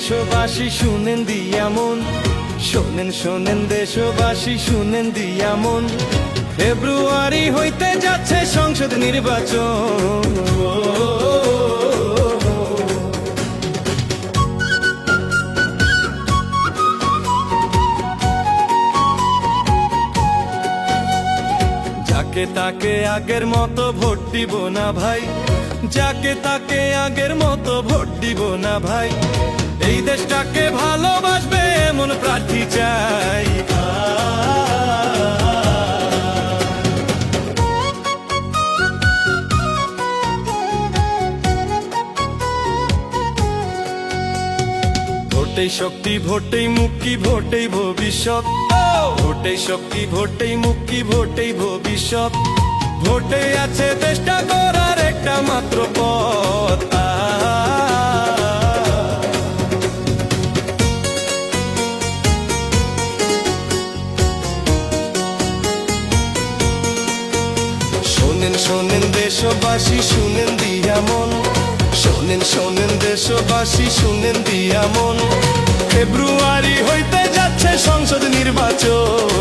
দেশবাসী শুনেন দিয়া মন, শোনেন শোনেন দেশবাসী শুনেন দিয়া মন, ফেব্রুয়ারি হইতে যাচ্ছে সংসদ নির্বাচন। যাকে তাকে আগের মতো ভোট দিব না ভাই, যাকে তাকে আগের মতো ভোট দিব না ভাই, এই দেশটাকে ভালোবাসবে এমন প্রার্থী চাই। ভোটেই শক্তি, ভোটেই মুক্তি, ভোটেই ভবিষ্যৎ, ভোটেই শক্তি, ভোটেই মুক্তি, ভোটেই ভবিষ্যৎ, ভোটে আছে দেশটা করার একটা মাত্র পথ। শোনেন শোনেন দেশবাসী শুনেন দিয়া মন, শোনেন শোনেন দেশবাসী শুনেন দিয়া মন, ফেব্রুয়ারি হইতে যাচ্ছে সংসদ নির্বাচন।